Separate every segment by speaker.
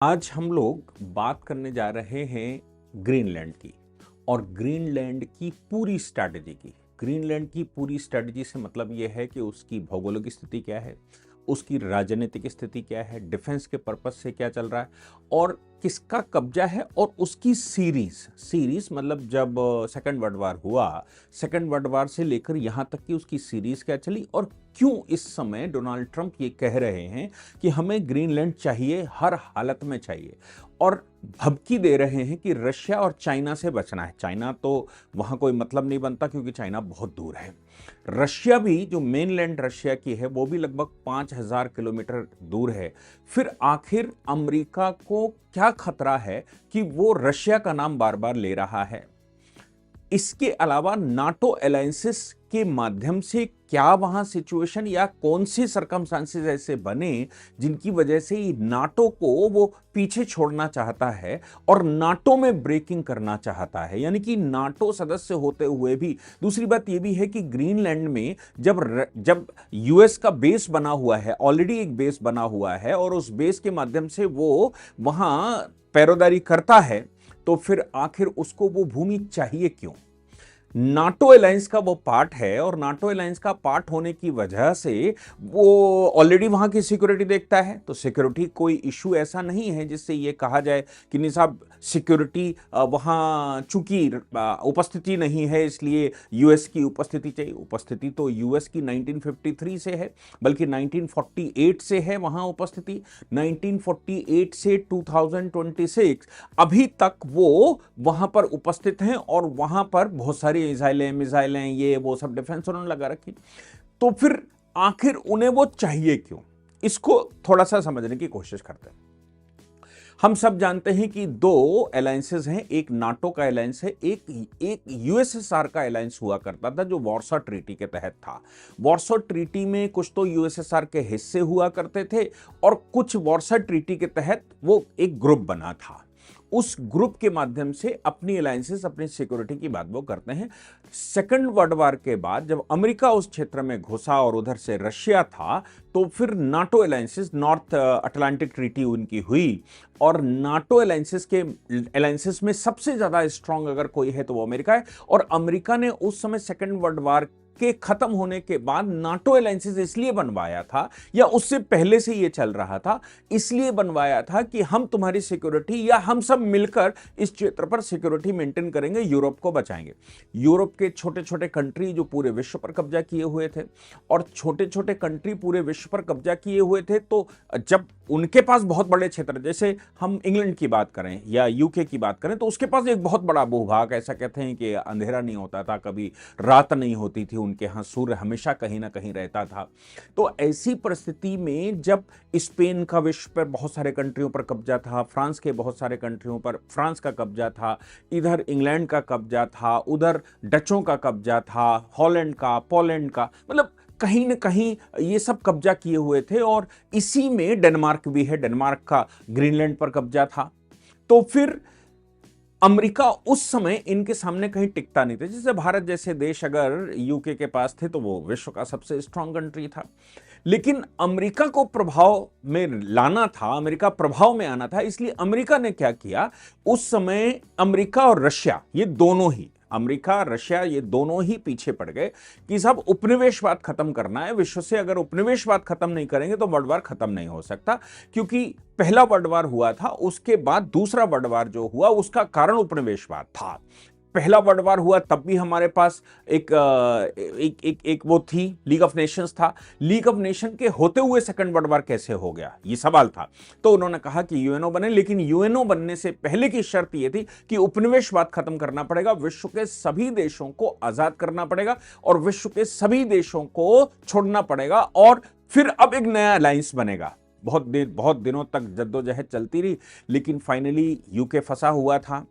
Speaker 1: आज हम लोग बात करने जा रहे हैं ग्रीनलैंड की और ग्रीनलैंड की पूरी स्ट्रैटेजी की। ग्रीनलैंड की पूरी स्ट्रैटेजी से मतलब यह है कि उसकी भौगोलिक स्थिति क्या है, उसकी राजनीतिक स्थिति क्या है, डिफेंस के पर्पस से क्या चल रहा है और किसका कब्जा है, और उसकी सीरीज मतलब जब सेकंड वर्ल्ड वार हुआ, सेकंड वर्ल्ड वार से लेकर यहां तक कि उसकी सीरीज क्या चली और क्यों इस समय डोनाल्ड ट्रंप ये कह रहे हैं कि हमें ग्रीनलैंड चाहिए, हर हालत में चाहिए, और धमकी दे रहे हैं कि रशिया और चाइना से बचना है। चाइना तो वहां कोई मतलब नहीं बनता क्योंकि चाइना बहुत दूर है। रशिया भी, जो मेनलैंड रशिया की है, वो भी लगभग 5000 किलोमीटर दूर है। फिर आखिर अमेरिका को क्या खतरा है कि वो रशिया का नाम बार बार ले रहा है? इसके अलावा नाटो अलायंसेस के माध्यम से क्या वहां सिचुएशन या कौन सी सरकमस्टांसेस ऐसे बने जिनकी वजह से नाटो को वो पीछे छोड़ना चाहता है और नाटो में ब्रेकिंग करना चाहता है, यानी कि नाटो सदस्य होते हुए भी। दूसरी बात यह भी है कि ग्रीनलैंड में जब यूएस का बेस बना हुआ है, ऑलरेडी एक बेस बना हुआ है, और उस बेस के माध्यम से वो वहां पैरोदारी करता है, तो फिर आखिर उसको वो भूमि चाहिए क्यों? नाटो अलायंस का वो पार्ट है, और नाटो अलायंस का पार्ट होने की वजह से वो ऑलरेडी वहां की सिक्योरिटी देखता है। तो सिक्योरिटी कोई इशू ऐसा नहीं है जिससे ये कहा जाए कि नहीं साहब, सिक्योरिटी वहां चूंकि उपस्थिति नहीं है इसलिए यूएस की उपस्थिति चाहिए। उपस्थिति तो यूएस की 1953 से है, बल्कि 1948 से है वहां उपस्थिति। 1948 से 2026 अभी तक वो वहां पर उपस्थित हैं, और वहां पर बहुत सारी मिसाइलें ये वो सब डिफेंस उन्होंने लगा रखी। तो फिर आखिर उन्हें वो चाहिए क्यों? इसको थोड़ा सा समझने की कोशिश करते हैं। हम सब जानते हैं कि दो अलायंसेस हैं, एक नाटो का अलायंस है, एक यूएसएसआर का अलायंस हुआ करता था जो वॉर्सो ट्रीटी के तहत था। वॉर्सो ट्रीटी में कुछ तो यूएसएसआर के हिस्से हुआ करते थे और कुछ वॉर्सो ट्रीटी के तहत वो एक ग्रुप बना था। उस ग्रुप के माध्यम से अपनी अलायंसेस, अपनी सिक्योरिटी की बात वो करते हैं। सेकंड वर्ल्ड वार के बाद जब अमेरिका उस क्षेत्र में घुसा और उधर से रशिया था, तो फिर NATO alliances, north Atlantic treaty उनकी हुई, और नाटो अलायंसेस में सबसे ज्यादा स्ट्रांग अगर कोई है तो वो अमेरिका है। और अमेरिका ने उस समय सेकंड वर्ल्ड वार के खत्म होने के बाद नाटो अलायंसेस इसलिए बनवाया था, या उससे पहले से ये चल रहा था, इसलिए बनवाया था कि हम तुम्हारी सिक्योरिटी, या हम सब मिलकर इस क्षेत्र पर सिक्योरिटी मेंटेन करेंगे, यूरोप को बचाएंगे। यूरोप के छोटे छोटे कंट्री जो पूरे विश्व पर कब्जा किए हुए थे, और छोटे छोटे कंट्री पूरे विश्व पर कब्जा किए हुए थे, तो जब उनके पास बहुत बड़े क्षेत्र, जैसे हम इंग्लैंड की बात करें या यूके की बात करें, तो उसके पास एक बहुत बड़ा भूभाग, ऐसा कहते हैं कि अंधेरा नहीं होता था, कभी रात नहीं होती थी, उनके यहां सूर्य हमेशा कहीं ना कहीं रहता था। तो ऐसी परिस्थिति में जब स्पेन का विश्व पर बहुत सारे कंट्रियों पर कब्जा था, फ्रांस के बहुत सारे कंट्रियों पर फ्रांस का कब्जा था, इधर इंग्लैंड का कब्जा था, उधर डचों का कब्जा था, हॉलैंड का, पोलैंड का, मतलब कहीं ना कहीं ये सब कब्जा किए हुए थे। और इसी में डेनमार्क भी है, डेनमार्क का ग्रीनलैंड पर कब्जा था। तो फिर अमेरिका उस समय इनके सामने कहीं टिकता नहीं था। जैसे भारत जैसे देश अगर यूके के पास थे तो वो विश्व का सबसे स्ट्रांग कंट्री था, लेकिन अमेरिका को प्रभाव में लाना था, अमेरिका प्रभाव में आना था। इसलिए अमेरिका ने क्या किया, उस समय अमेरिका और रशिया, ये दोनों ही, अमेरिका रशिया ये दोनों ही पीछे पड़ गए कि सब उपनिवेशवाद खत्म करना है विश्व से। अगर उपनिवेशवाद खत्म नहीं करेंगे तो वर्ल्ड वार खत्म नहीं हो सकता, क्योंकि पहला वर्ल्ड वार हुआ था, उसके बाद दूसरा वर्ल्ड वार जो हुआ उसका कारण उपनिवेशवाद था। पहला वर्ल्ड वार हुआ तब भी हमारे पास एक वो थी, लीग ऑफ नेशंस था। लीग ऑफ नेशन के होते हुए सेकंड वर्ल्ड वार कैसे हो गया, ये सवाल था। तो उन्होंने कहा कि यूएनओ बने, लेकिन यूएनओ बनने से पहले की शर्त यह थी कि उपनिवेशवाद खत्म करना पड़ेगा, विश्व के सभी देशों को आजाद करना पड़ेगा और विश्व के सभी देशों को छोड़ना पड़ेगा, और फिर अब एक नया अलायंस बनेगा। बहुत दिनों तक जद्दोजहद चलती रही, लेकिन फाइनली यूके फंसा हुआ था,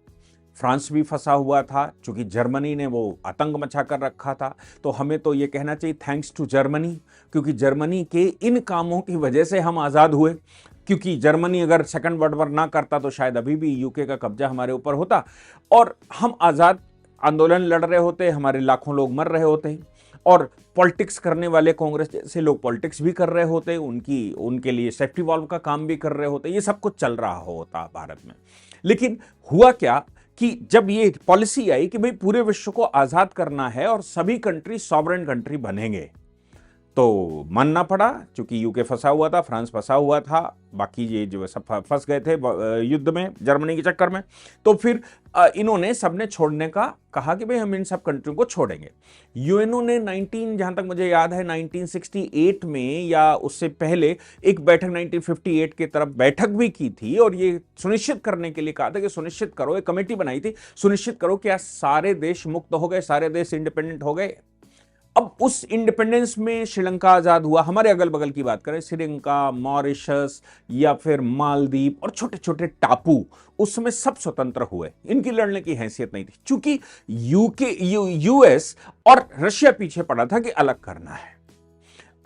Speaker 1: फ्रांस भी फंसा हुआ था, क्योंकि जर्मनी ने वो आतंक मचा कर रखा था। तो हमें तो ये कहना चाहिए थैंक्स टू जर्मनी, क्योंकि जर्मनी के इन कामों की वजह से हम आज़ाद हुए। क्योंकि जर्मनी अगर सेकंड वर्ल्ड वॉर ना करता तो शायद अभी भी यूके का कब्जा हमारे ऊपर होता और हम आज़ाद आंदोलन लड़ रहे होते, हमारे लाखों लोग मर रहे होते। और पॉलिटिक्स करने वाले कांग्रेस जैसे लोग पॉलिटिक्स भी कर रहे होते, उनके लिए सेफ्टी वॉल्व का काम भी कर रहे होते, ये सब कुछ चल रहा होता भारत में। लेकिन हुआ क्या कि जब ये पॉलिसी आई कि भाई पूरे विश्व को आजाद करना है और सभी कंट्री सॉवरेन कंट्री बनेंगे, तो मानना पड़ा, क्योंकि यूके फंसा हुआ था, फ्रांस फंसा हुआ था, बाकी ये जो सब फंस गए थे युद्ध में जर्मनी के चक्कर में। तो फिर इन्होंने सबने छोड़ने का कहा कि भाई हम इन सब कंट्रियों को छोड़ेंगे। यूएनओ ने जहां तक मुझे याद है 1968 में या उससे पहले एक बैठक 1958 की तरफ बैठक भी की थी, और ये सुनिश्चित करने के लिए कहा था कि सुनिश्चित करो, एक कमेटी बनाई थी, सुनिश्चित करो क्या सारे देश मुक्त हो गए, सारे देश इंडिपेंडेंट हो गए। अब उस इंडिपेंडेंस में श्रीलंका आजाद हुआ, हमारे अगल बगल की बात करें, श्रीलंका, मॉरिशस या फिर मालदीव और छोटे छोटे टापू, उस समय सब स्वतंत्र हुए, इनकी लड़ने की हैसियत नहीं थी, क्योंकि यूएस और रशिया पीछे पड़ा था कि अलग करना है।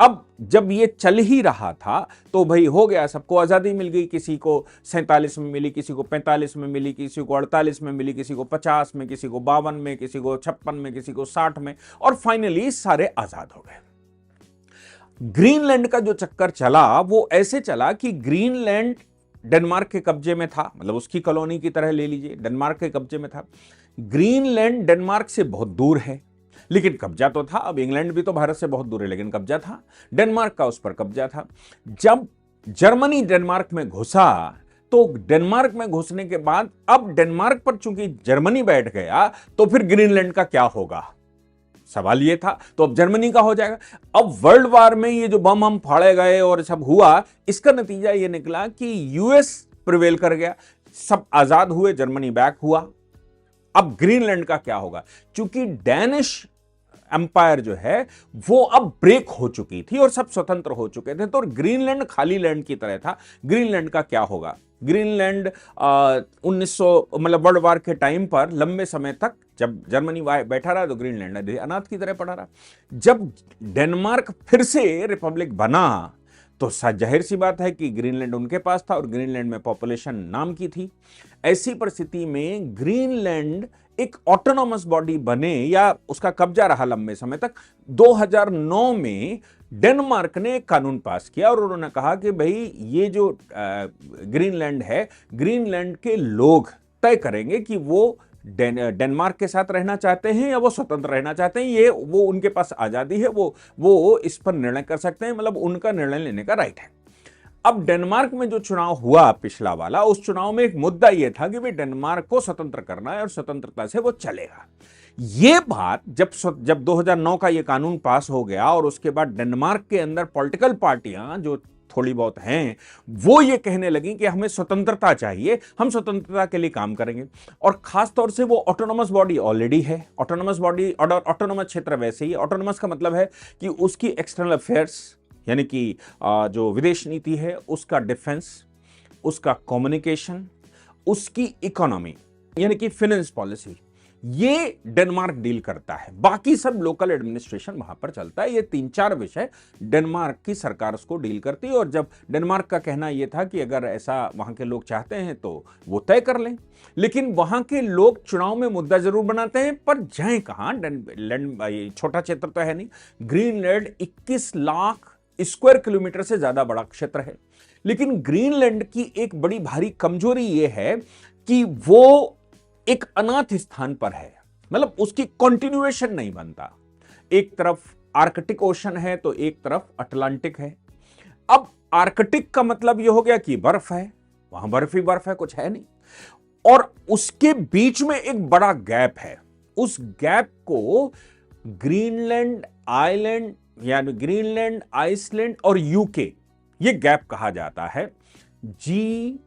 Speaker 1: अब जब ये चल ही रहा था तो भाई हो गया, सबको आजादी मिल गई, किसी को 47 में मिली, किसी को 45 में मिली, किसी को 48 में मिली, किसी को 50 में, किसी को 52 में, किसी को 56 में, किसी को 60 में, और फाइनली सारे आजाद हो गए। ग्रीनलैंड का जो चक्कर चला वो ऐसे चला कि ग्रीनलैंड डेनमार्क के कब्जे में था, मतलब उसकी कॉलोनी की तरह ले लीजिए, डेनमार्क के कब्जे में था। ग्रीनलैंड डेनमार्क से बहुत दूर है, लेकिन कब्जा तो था। अब इंग्लैंड भी तो भारत से बहुत दूर है, लेकिन कब्जा था, डेनमार्क का उस पर कब्जा था। जब जर्मनी डेनमार्क में घुसा तो डेनमार्क में घुसने के बाद अब डेनमार्क पर चूंकि जर्मनी बैठ गया तो फिर ग्रीनलैंड का क्या होगा, सवाल ये था। तो अब जर्मनी का हो जाएगा। अब वर्ल्ड वार में ये जो बम हम फाड़े गए और सब हुआ, इसका नतीजा ये निकला कि यूएस प्रिवेल कर गया, सब आजाद हुए, जर्मनी बैक हुआ। अब ग्रीनलैंड का क्या होगा, क्योंकि डैनिश एम्पायर जो है वो अब ब्रेक हो चुकी थी और सब स्वतंत्र हो चुके थे, तो ग्रीनलैंड खाली लैंड की तरह था। ग्रीनलैंड का क्या होगा, ग्रीनलैंड 1900 मतलब वर्ल्ड वार के टाइम पर लंबे समय तक जब जर्मनी बैठा रहा तो ग्रीनलैंड अनाथ की तरह पड़ा रहा। जब डेनमार्क फिर से रिपब्लिक बना तो जाहिर सी बात है कि ग्रीनलैंड उनके पास था और ग्रीनलैंड में पॉपुलेशन नाम की थी। ऐसी परिस्थिति में ग्रीनलैंड एक ऑटोनॉमस बॉडी बने या उसका कब्जा रहा लंबे समय तक। 2009 में डेनमार्क ने एक कानून पास किया और उन्होंने कहा कि भाई ये जो ग्रीनलैंड है, ग्रीनलैंड के लोग तय करेंगे कि वो डेनमार्क के साथ रहना चाहते हैं या वो स्वतंत्र रहना चाहते हैं। ये वो उनके पास आजादी है, वो इस पर निर्णय कर सकते हैं, मतलब उनका निर्णय लेने का राइट है। अब डेनमार्क में जो चुनाव हुआ पिछला वाला, उस चुनाव में एक मुद्दा यह था कि भाई डेनमार्क को स्वतंत्र करना है और स्वतंत्रता से वो चलेगा। ये बात जब 2009 का ये कानून पास हो गया और उसके बाद डेनमार्क के अंदर पॉलिटिकल पार्टियां जो थोड़ी बहुत हैं वो ये कहने लगी कि हमें स्वतंत्रता चाहिए, हम स्वतंत्रता के लिए काम करेंगे। और खास तौर से वो ऑटोनॉमस बॉडी ऑलरेडी है, ऑटोनॉमस बॉडी और ऑटोनॉमस क्षेत्र वैसे ही। ऑटोनॉमस का मतलब है कि उसकी एक्सटर्नल अफेयर्स यानी कि जो विदेश नीति है, उसका डिफेंस, उसका कम्युनिकेशन, उसकी इकोनॉमी यानी कि फाइनेंस पॉलिसी, ये डेनमार्क डील करता है। बाकी सब लोकल एडमिनिस्ट्रेशन वहां पर चलता है। ये 3-4 विषय डेनमार्क की सरकार उसको डील करती है। और जब डेनमार्क का कहना यह था कि अगर ऐसा वहां के लोग चाहते हैं तो वो तय कर लें, लेकिन वहां के लोग चुनाव में मुद्दा जरूर बनाते हैं, पर जाए कहां, छोटा क्षेत्र तो है नहीं। ग्रीनलैंड 21 लाख स्क्वायर किलोमीटर से ज्यादा बड़ा क्षेत्र है, लेकिन ग्रीनलैंड की एक बड़ी भारी कमजोरी यह है कि वो एक अनाथ स्थान पर है, मतलब उसकी कंटिन्यूएशन नहीं बनता। एक तरफ आर्कटिक ओशन है तो एक तरफ अटलांटिक है। अब आर्कटिक का मतलब यह हो गया कि बर्फ है, वहां बर्फ ही बर्फ है, कुछ है नहीं। और उसके बीच में एक बड़ा गैप है, उस गैप को ग्रीनलैंड आइलैंड यानी ग्रीनलैंड, आइसलैंड और यूके, ये गैप कहा जाता है। GIUK,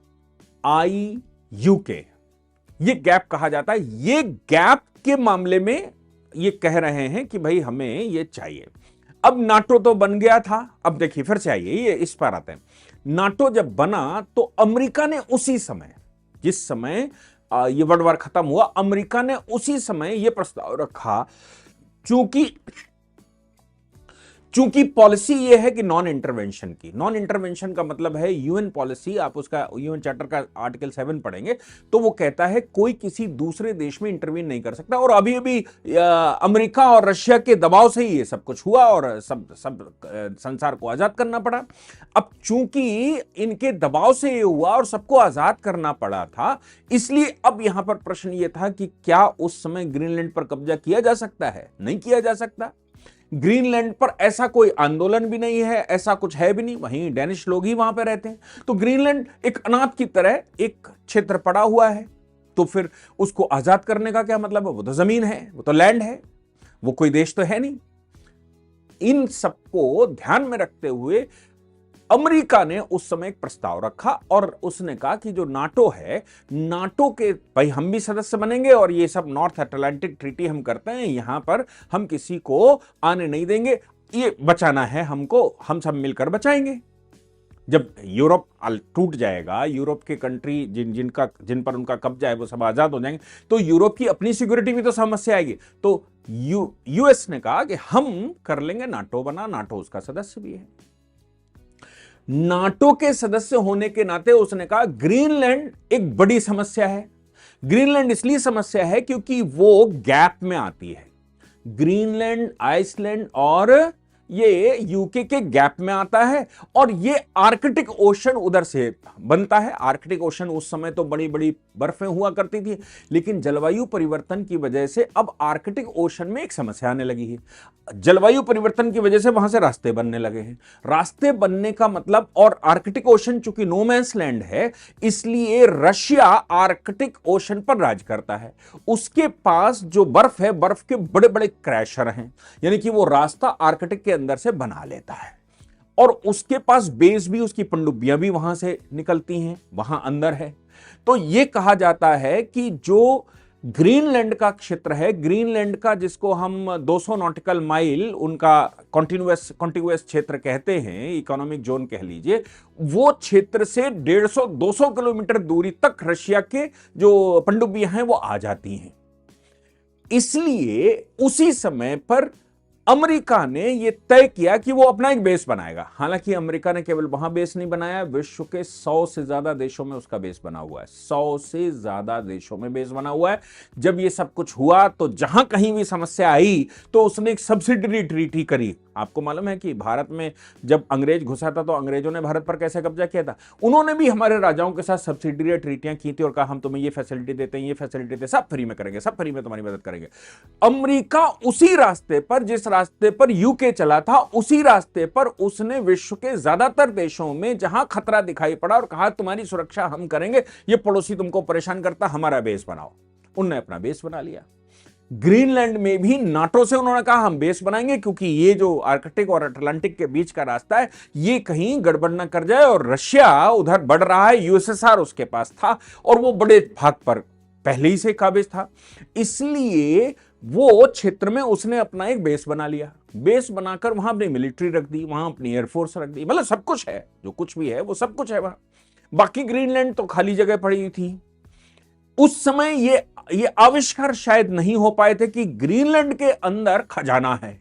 Speaker 1: ये गैप कहा जाता है। ये गैप के मामले में ये कह रहे हैं कि भाई हमें ये चाहिए। अब नाटो तो बन गया था, अब देखिए फिर चाहिए, ये इस पर आते हैं। नाटो जब बना तो अमेरिका ने उसी समय, जिस समय ये वर्ल्ड वार खत्म हुआ, अमेरिका ने उसी समय ये प्रस्ताव रखा, चूंकि पॉलिसी ये है कि नॉन इंटरवेंशन की, नॉन इंटरवेंशन का मतलब है यूएन पॉलिसी, आप उसका यूएन चार्टर का आर्टिकल 7 पढ़ेंगे तो वो कहता है कोई किसी दूसरे देश में इंटरवीन नहीं कर सकता। और अभी अभी अमेरिका और रशिया के दबाव से ही ये सब कुछ हुआ और सब संसार को आजाद करना पड़ा। अब चूंकि इनके दबाव से ये हुआ और सबको आजाद करना पड़ा था, इसलिए अब यहां पर प्रश्न ये था कि क्या उस समय ग्रीनलैंड पर कब्जा किया जा सकता है? नहीं किया जा सकता। ग्रीनलैंड पर ऐसा कोई आंदोलन भी नहीं है, ऐसा कुछ है भी नहीं, वहीं डेनिश लोग ही वहां पर रहते हैं। तो ग्रीनलैंड एक अनाथ की तरह एक क्षेत्र पड़ा हुआ है, तो फिर उसको आजाद करने का क्या मतलब है? वो तो जमीन है, वो तो लैंड है, वो कोई देश तो है नहीं। इन सबको ध्यान में रखते हुए अमेरिका ने उस समय एक प्रस्ताव रखा और उसने कहा कि जो नाटो है, नाटो के भाई हम भी सदस्य बनेंगे और ये सब नॉर्थ अटलांटिक ट्रीटी हम करते हैं, यहां पर हम किसी को आने नहीं देंगे, ये बचाना है हमको, हम सब मिलकर बचाएंगे। जब यूरोप टूट जाएगा, यूरोप के कंट्री जिन पर उनका कब्जा है वो सब आजाद हो जाएंगे, तो यूरोप की अपनी सिक्योरिटी भी तो समस्या आएगी। तो यूएस ने कहा कि हम कर लेंगे, नाटो बना, नाटो उसका सदस्य भी है। नाटो के सदस्य होने के नाते उसने कहा ग्रीनलैंड एक बड़ी समस्या है। ग्रीनलैंड इसलिए समस्या है क्योंकि वो गैप में आती है। ग्रीनलैंड, आइसलैंड और ये यूके के गैप में आता है और ये आर्कटिक ओशन उधर से बनता है। आर्कटिक ओशन उस समय तो बड़ी बड़ी बर्फें हुआ करती थी, लेकिन जलवायु परिवर्तन की वजह से अब आर्कटिक ओशन में एक समस्या आने लगी है। जलवायु परिवर्तन की वजह से वहां से रास्ते बनने लगे हैं। रास्ते बनने का मतलब, और आर्कटिक ओशन चूंकि नो मैंस लैंड है, इसलिए रशिया आर्कटिक ओशन पर राज करता है। उसके पास जो बर्फ है, बर्फ के बड़े बड़े क्रैशर हैं, यानी कि वो रास्ता आर्कटिक के अंदर से बना लेता है और उसके पास बेस भी, उसकी पनडुब्बियां भी वहां से निकलती हैं, वहां अंदर है। तो यह कहा जाता है कि जो ग्रीनलैंड का क्षेत्र है, ग्रीनलैंड का जिसको हम 200 नॉटिकल माइल उनका कॉन्टिग्यूअस क्षेत्र कहते हैं, इकोनॉमिक जोन कह लीजिए, वो क्षेत्र से 150-200 किलोमीटर दूरी तक रशिया के जो पनडुब्बियां हैं वो आ जाती हैं। इसलिए उसी समय पर अमेरिका ने यह तय किया कि वो अपना एक बेस बनाएगा। हालांकि अमेरिका ने केवल वहां बेस नहीं बनाया, विश्व के 100 से ज्यादा देशों में उसका बेस बना हुआ है। 100 से ज्यादा देशों में बेस बना हुआ है। जब ये सब कुछ हुआ तो जहां कहीं भी समस्या आई तो उसने एक सब्सिडरी ट्रीटी करी। आपको मालूम है कि भारत में जब अंग्रेज घुसा था तो अंग्रेजों ने भारत पर कैसे कब्जा किया था? उन्होंने भी हमारे राजाओं के साथ सब्सिडरी ट्रीटियां की थी और कहा हम तुम्हें ये फैसिलिटी देते हैं, ये फैसिलिटी देते हैं, सब फ्री में करेंगे, सब फ्री में तुम्हारी मदद करेंगे। अमेरिका उसी रास्ते पर, जिस रास्ते पर यूके चला था, उसी रास्ते पर उसने विश्व के ज्यादातर देशों में जहां खतरा दिखाई पड़ा और कहा तुम्हारी सुरक्षा हम करेंगे, ये पड़ोसी तुमको परेशान करता, हमारा बेस बनाओ। उनने अपना बेस बना लिया। ग्रीनलैंड में भी नाटो से उन्होंने कहा हम बेस बनाएंगे, क्योंकि ये जो आर्कटिक और अटलांटिक के बीच का रास्ता है ये कहीं गड़बड़ ना कर जाए। और रशिया उधर बढ़ रहा है, यूएसएसआर उसके पास था और वो बड़े भाग पर पहले ही से काबिज था, इसलिए वो क्षेत्र में उसने अपना एक बेस बना लिया। बेस बनाकर वहां अपनी मिलिट्री रख दी, वहां अपनी एयरफोर्स रख दी, मतलब सब कुछ है, जो कुछ भी है वो सब कुछ है वहां। बाकी ग्रीनलैंड तो खाली जगह पड़ी हुई थी। उस समय ये आविष्कार शायद नहीं हो पाए थे कि ग्रीनलैंड के अंदर खजाना है।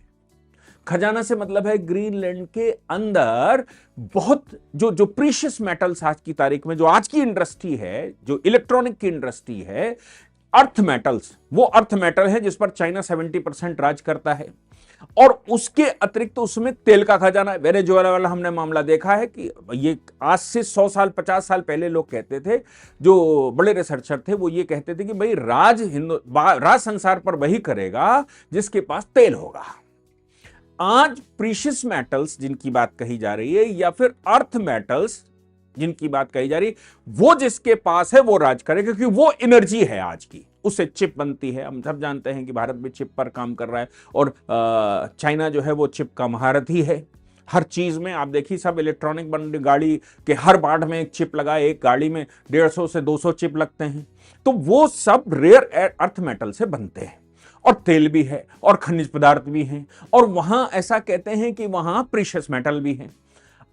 Speaker 1: खजाना से मतलब है ग्रीनलैंड के अंदर बहुत जो प्रीशियस मेटल्स आज की तारीख में, जो आज की इंडस्ट्री है, जो इलेक्ट्रॉनिक की इंडस्ट्री है, अर्थ मेटल्स, वो अर्थ मेटल है जिस पर चाइना 70% राज करता है। और उसके अतिरिक्त उसमें तेल का खजाना है। वेनेजुएला वाला हमने मामला देखा है कि ये आज से 100 साल 50 साल पहले लोग कहते थे, जो बड़े रिसर्चर थे, वो ये कहते थे कि भाई राज संसार पर वही करेगा जिसके पास तेल होगा। आज प्रीशियस मेटल्स जिनकी बात कही जा रही है, या फिर अर्थ मेटल्स जिनकी बात कही जा रही है, वो जिसके पास है वो राज करेगा, क्योंकि वो एनर्जी है आज की, उससे चिप बनती है। हम सब जानते हैं कि भारत भी चिप पर काम कर रहा है और चाइना जो है वो चिप का महारथी है हर चीज में। आप देखिए सब इलेक्ट्रॉनिक गाड़ी के हर पार्ट में एक चिप लगा है, एक गाड़ी में 150 से 200 चिप लगते हैं। तो वो सब रेयर अर्थ मेटल से बनते हैं और तेल भी है और खनिज पदार्थ भी हैं, और वहां ऐसा कहते हैं कि वहां प्रीशियस मेटल भी है।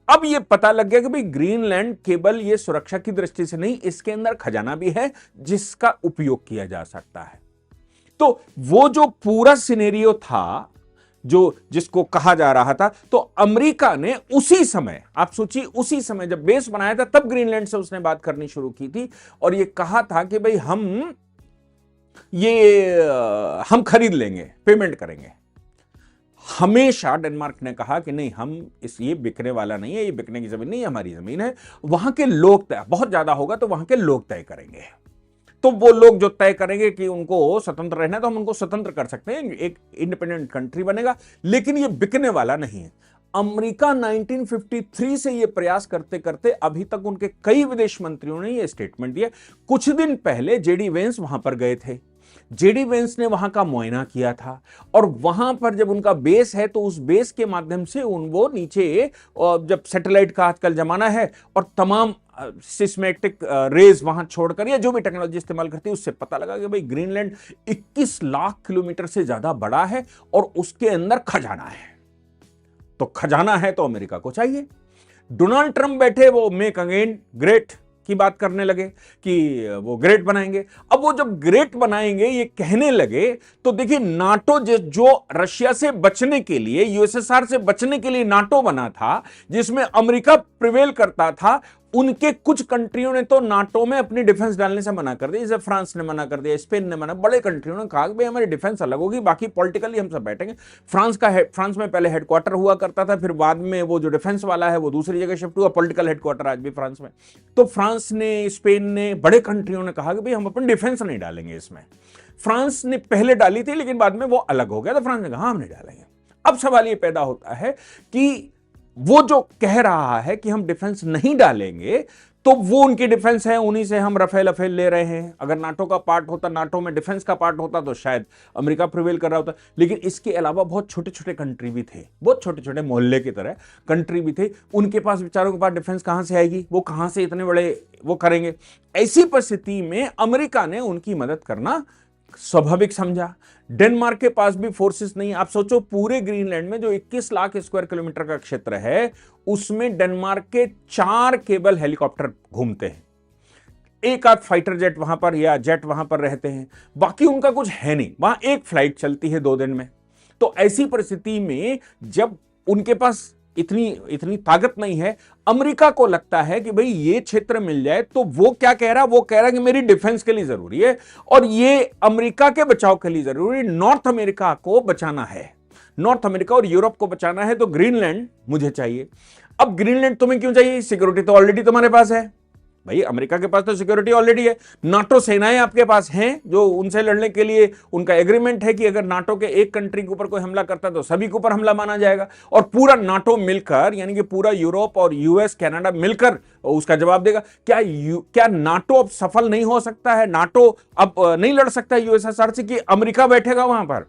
Speaker 1: अब ये पता लग गया कि भाई ग्रीनलैंड केवल ये सुरक्षा की दृष्टि से नहीं, इसके अंदर खजाना भी है जिसका उपयोग किया जा सकता है। तो वो जो पूरा सिनेरियो था जो जिसको कहा जा रहा था, तो अमेरिका ने उसी समय, आप सोचिए उसी समय जब बेस बनाया था तब ग्रीनलैंड से उसने बात करनी शुरू की थी और ये कहा था कि भाई हम खरीद लेंगे, पेमेंट करेंगे। हमेशा डेनमार्क ने कहा कि नहीं, ये बिकने वाला नहीं है, ये बिकने की जमीन नहीं है, हमारी जमीन है, वहां के लोग तय, बहुत ज्यादा होगा तो वहां के लोग तय करेंगे। तो वो लोग जो तय करेंगे कि उनको स्वतंत्र रहना है तो हम उनको स्वतंत्र कर सकते हैं, एक इंडिपेंडेंट कंट्री बनेगा, लेकिन ये बिकने वाला नहीं है। अमेरिका 1953 से ये प्रयास करते करते अभी तक उनके कई विदेश मंत्रियों ने ये स्टेटमेंट दिया। कुछ दिन पहले जेडी वेंस वहां पर गए थे, जेडी वेंस ने वहां का मुआयना किया था और वहां पर जब उनका बेस है तो उस बेस के माध्यम से वो नीचे, जब सैटेलाइट का आजकल जमाना है और तमाम सिस्मेटिक रेज वहां छोड़कर या जो भी टेक्नोलॉजी इस्तेमाल करती है, उससे पता लगा कि भाई ग्रीनलैंड 21 लाख किलोमीटर से ज्यादा बड़ा है और उसके अंदर खजाना है। तो खजाना है तो अमेरिका को चाहिए। डोनाल्ड ट्रंप बैठे, वो मेक अगेन ग्रेट की बात करने लगे कि वो ग्रेट बनाएंगे। अब वो जब ग्रेट बनाएंगे ये कहने लगे तो देखिए, नाटो जो रशिया से बचने के लिए, यूएसएसआर से बचने के लिए नाटो बना था, जिसमें अमेरिका प्रिवेल करता था, उनके कुछ कंट्रियों ने तो नाटो में अपनी डिफेंस डालने से मना कर दिया। जैसे फ्रांस ने मना कर दिया, स्पेन ने मना, बड़े कंट्रियों ने कहा कि भाई हमारी डिफेंस अलग होगी, बाकी पॉलिटिकली हम सब बैठेंगे। फ्रांस में पहले हेडक्वार्टर हुआ करता था, फिर बाद में वो जो डिफेंस वाला है वो दूसरी जगह शिफ्ट हुआ, पॉलिटिकल हेडक्वार्टर आज भी फ्रांस में। तो फ्रांस ने, स्पेन ने, बड़े कंट्रियों ने कहा कि भाई हम अपनी डिफेंस नहीं डालेंगे इसमें। फ्रांस ने पहले डाली थी लेकिन बाद में वो अलग हो गया, तो फ्रांस ने कहा हम नहीं डालेंगे। अब सवाल ये पैदा होता है कि वो जो कह रहा है कि हम डिफेंस नहीं डालेंगे, तो वो उनकी डिफेंस है, उन्हीं से हम रफेल अफेल ले रहे हैं। अगर नाटो का पार्ट होता, नाटो में डिफेंस का पार्ट होता तो शायद अमेरिका प्रिवेल कर रहा होता। लेकिन इसके अलावा बहुत छोटे छोटे कंट्री भी थे, बहुत छोटे छोटे मोहल्ले की तरह कंट्री भी थे, उनके पास, बेचारों के पास डिफेंस कहां से आएगी, वो कहां से इतने बड़े वो करेंगे। ऐसी परिस्थिति में अमेरिका ने उनकी मदद करना स्वाभाविक समझा। डेनमार्क के पास भी फोर्सेस नहीं। आप सोचो, पूरे ग्रीनलैंड में जो 21 लाख स्क्वायर किलोमीटर का क्षेत्र है, उसमें डेनमार्क के 4 केवल हेलीकॉप्टर घूमते हैं, एक आध फाइटर जेट वहां पर या जेट वहां पर रहते हैं, बाकी उनका कुछ है नहीं। वहां एक फ्लाइट चलती है 2 दिन में। तो ऐसी परिस्थिति में जब उनके पास इतनी ताकत नहीं है, अमेरिका को लगता है कि भाई ये क्षेत्र मिल जाए, तो वो क्या कह रहा है, वो कह रहा है कि मेरी डिफेंस के लिए जरूरी है और ये अमेरिका के बचाव के लिए जरूरी है। नॉर्थ अमेरिका को बचाना है, नॉर्थ अमेरिका और यूरोप को बचाना है, तो ग्रीनलैंड मुझे चाहिए। अब ग्रीनलैंड तुम्हें क्यों चाहिए? सिक्योरिटी तो ऑलरेडी तुम्हारे पास है भाई, अमेरिका के पास तो सिक्योरिटी ऑलरेडी है। नाटो सेनाएं आपके पास हैं जो उनसे लड़ने के लिए उनका एग्रीमेंट है कि अगर नाटो के एक कंट्री के ऊपर कोई हमला करता है तो सभी के ऊपर हमला माना जाएगा, और पूरा नाटो मिलकर, यानी कि पूरा यूरोप और यूएस, कनाडा मिलकर उसका जवाब देगा। क्या नाटो अब सफल नहीं हो सकता है? नाटो अब नहीं लड़ सकता है यूएसएसआर से कि अमेरिका बैठेगा वहां पर?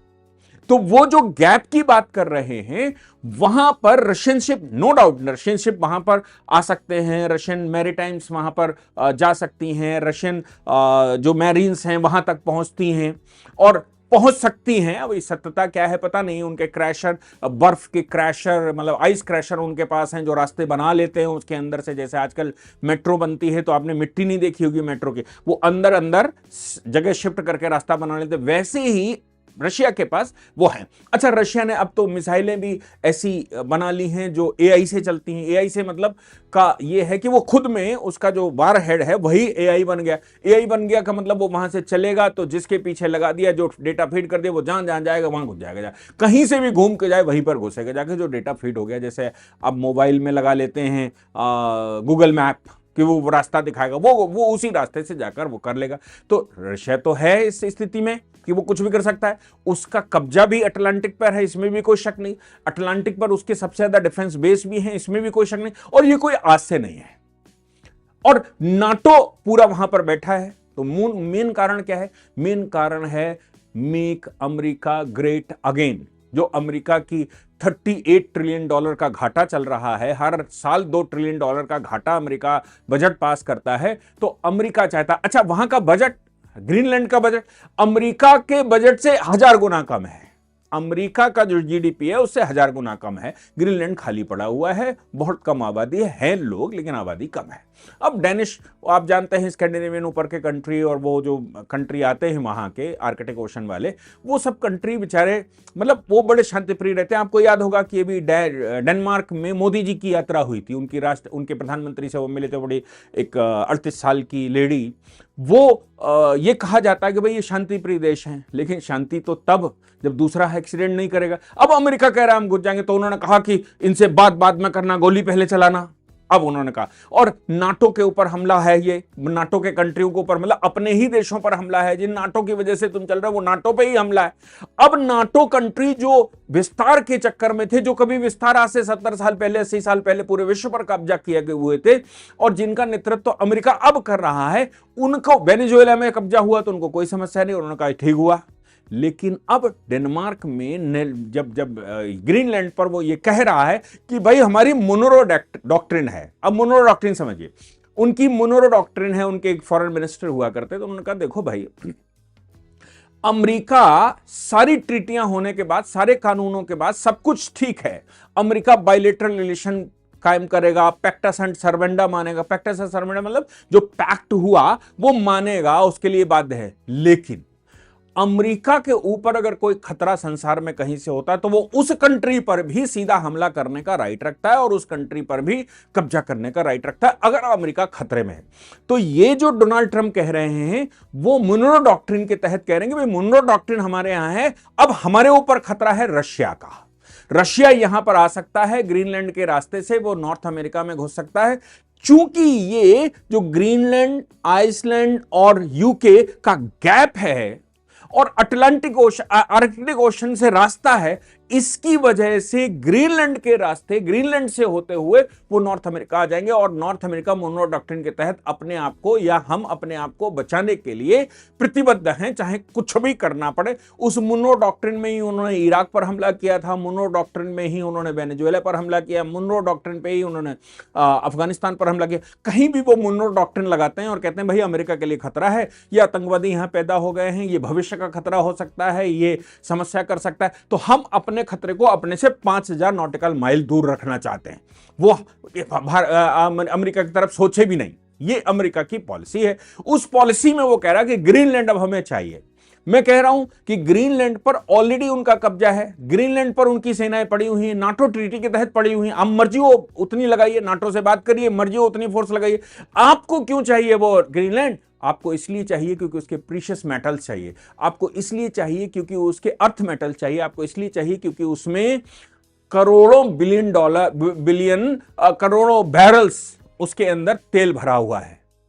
Speaker 1: तो वो जो गैप की बात कर रहे हैं, वहां पर Russian ship, no doubt Russian ship वहां पर आ सकते हैं, रशियन मैरीटाइम्स वहां पर जा सकती हैं, रशियन जो मैरीन्स हैं वहां तक पहुंचती हैं और पहुंच सकती हैं। अब इस सत्यता क्या है पता नहीं। उनके क्रैशर, बर्फ के क्रैशर, मतलब आइस क्रैशर उनके पास हैं जो रास्ते बना लेते हैं उसके अंदर से। जैसे आजकल मेट्रो बनती है तो आपने मिट्टी नहीं देखी होगी मेट्रो की, वो अंदर अंदर जगह शिफ्ट करके रास्ता बना लेते, वैसे ही रशिया के पास वो है। अच्छा, रशिया ने अब तो मिसाइलें भी ऐसी बना ली हैं जो एआई से चलती हैं। एआई से मतलब का ये है कि वो खुद में उसका जो वार हेड है वही एआई बन गया। एआई बन गया का मतलब वो वहां से चलेगा तो जिसके पीछे लगा दिया, जो डेटा फीड कर दिया, वो जहां जहां जाएगा वहां घुस जाएगा, कहीं से भी घूम के जाए वहीं पर घुसेगा जाके, जो डेटा फीड हो गया। जैसे अब मोबाइल में लगा लेते हैं गूगल मैप कि वो रास्ता दिखाएगा, वो उसी रास्ते से जाकर वो कर लेगा। तो रशिया तो है इस स्थिति में कि वो कुछ भी कर सकता है। उसका कब्जा भी अटलांटिक पर है, इसमें भी कोई शक नहीं। अटलांटिक पर उसके सबसे ज्यादा डिफेंस बेस भी हैं, इसमें भी कोई शक नहीं। और ये कोई आज से नहीं है, और नाटो पूरा वहां पर बैठा है। तो मेन कारण क्या है? मेन कारण है मेक अमेरिका ग्रेट अगेन। जो अमेरिका की $38 ट्रिलियन का घाटा चल रहा है, हर साल $2 ट्रिलियन का घाटा अमेरिका बजट पास करता है। तो अमेरिका चाहता, अच्छा वहां का बजट, ग्रीनलैंड का बजट अमेरिका के बजट से 1000 गुना कम है। अमेरिका का जो जीडीपी है उससे 1000 गुना कम है। ग्रीनलैंड खाली पड़ा हुआ है, बहुत कम आबादी है लोग, लेकिन आबादी कम है। अब डेनिश, आप जानते हैं स्कैंडिनेवियन ऊपर के कंट्री और वो जो कंट्री आते हैं वहां के आर्कटिक ओशन वाले, वो सब कंट्री बेचारे मतलब वो बड़े शांतिप्रिय रहते हैं। आपको याद होगा कि अभी डेनमार्क में मोदी जी की यात्रा हुई थी, उनके प्रधानमंत्री से वो मिले थे, बड़ी एक 38 साल की लेडी। वो ये कहा जाता है कि भाई ये शांति प्रिय देश हैं, लेकिन शांति तो तब जब दूसरा एक्सीडेंट नहीं करेगा। अब अमेरिका कह रहा है हम घुस जाएंगे, तो उन्होंने कहा कि इनसे बात बाद में करना, गोली पहले चलाना। अब उन्होंने कहा, और नाटो के ऊपर हमला है, ये नाटो के कंट्रियों के ऊपर, मतलब अपने ही देशों पर हमला है, जिन नाटो की वजह से तुम चल रहे हो वो नाटो पे ही हमला है। अब नाटो कंट्री जो विस्तार के चक्कर में थे, जो कभी विस्तार आज से 70 साल पहले 80 साल पहले पूरे विश्व पर कब्जा किए हुए थे और जिनका नेतृत्व तो अमेरिका अब कर रहा है, उनको वेनेजुएला में कब्जा हुआ तो उनको कोई समस्या नहीं, उन्होंने कहा ठीक हुआ। लेकिन अब डेनमार्क में जब ग्रीनलैंड पर वो ये कह रहा है कि भाई हमारी मोनरो डॉक्ट्रिन है। अब मोनरो डॉक्ट्रिन समझिए, उनकी मोनरो डॉक्ट्रिन है, उनके एक फॉरेन मिनिस्टर हुआ करते, तो उन्होंने कहा देखो भाई, अमेरिका सारी ट्रीटियां होने के बाद, सारे कानूनों के बाद सब कुछ ठीक है, अमेरिका बायलैटरल रिलेशन कायम करेगा, पैक्टा सेंट सर्वेंडा मानेगा। पैक्टा सेंट सर्वेंडा मतलब जो पैक्ट हुआ वो मानेगा, उसके लिए बाध्य है। लेकिन अमेरिका के ऊपर अगर कोई खतरा संसार में कहीं से होता है तो वो उस कंट्री पर भी सीधा हमला करने का राइट रखता है और उस कंट्री पर भी कब्जा करने का राइट रखता है अगर अमेरिका खतरे में है। तो ये जो डोनाल्ड ट्रंप कह रहे हैं वो मुनरो डॉक्ट्रिन के तहत कह रहे हैं कि भाई मुनरो डॉक्ट्रिन हमारे यहां है, अब हमारे ऊपर खतरा है रशिया का। रशिया यहां पर आ सकता है, ग्रीनलैंड के रास्ते से वो नॉर्थ अमेरिका में घुस सकता है। चूंकि ये जो ग्रीनलैंड, आइसलैंड और यूके का गैप है और अटलांटिक ओशन, आर्कटिक ओशन से रास्ता है, इसकी वजह से ग्रीनलैंड के रास्ते, ग्रीनलैंड से होते हुए वो नॉर्थ अमेरिका आ जाएंगे और नॉर्थ अमेरिका मोनरो डॉक्ट्रिन के तहत अपने आप को या हम अपने आप को बचाने के लिए प्रतिबद्ध हैं, चाहे कुछ भी करना पड़े। उस मोनरो डॉक्ट्रिन में ही उन्होंने इराक पर हमला किया था, मोनरो डॉक्ट्रिन में ही उन्होंने वेनेजुएला पर हमला किया, मोनरो डॉक्ट्रिन पे ही उन्होंने अफगानिस्तान पर हमला किया। कहीं भी वो मोनरो डॉक्ट्रिन लगाते हैं और कहते हैं भाई अमेरिका के लिए खतरा है, ये आतंकवादी यहां पैदा हो गए हैं, ये भविष्य का खतरा हो सकता है, ये समस्या कर सकता है, तो हम अपने खतरे को अपने से 5000 नॉटिकल माइल दूर रखना चाहते हैं। वो अमेरिका की तरफ सोचे भी नहीं, ये अमेरिका की पॉलिसी है। उस पॉलिसी में वो कह रहा है कि ग्रीनलैंड अब हमें चाहिए। मैं कह रहा हूं कि ग्रीनलैंड पर ऑलरेडी उनका कब्जा है, ग्रीनलैंड पर उनकी सेनाएं पड़ी हुई हैं, नाटो ट्रीटी के तहत पड़ी हुई हैं। आप मर्जी हो उतनी लगाइए, नाटो से बात करिए, मर्जी हो उतनी फोर्स लगाइए। आपको क्यों चाहिए वो ग्रीनलैंड? आपको इसलिए चाहिए क्योंकि उसके प्रीशियस मेटल्स चाहिए, आपको इसलिए चाहिए क्योंकि उसके अर्थ मेटल चाहिए, आपको इसलिए चाहिए क्योंकि उसमें करोड़ों बिलियन करोड़ों बैरल्स उसके अंदर तेल भरा हुआ है।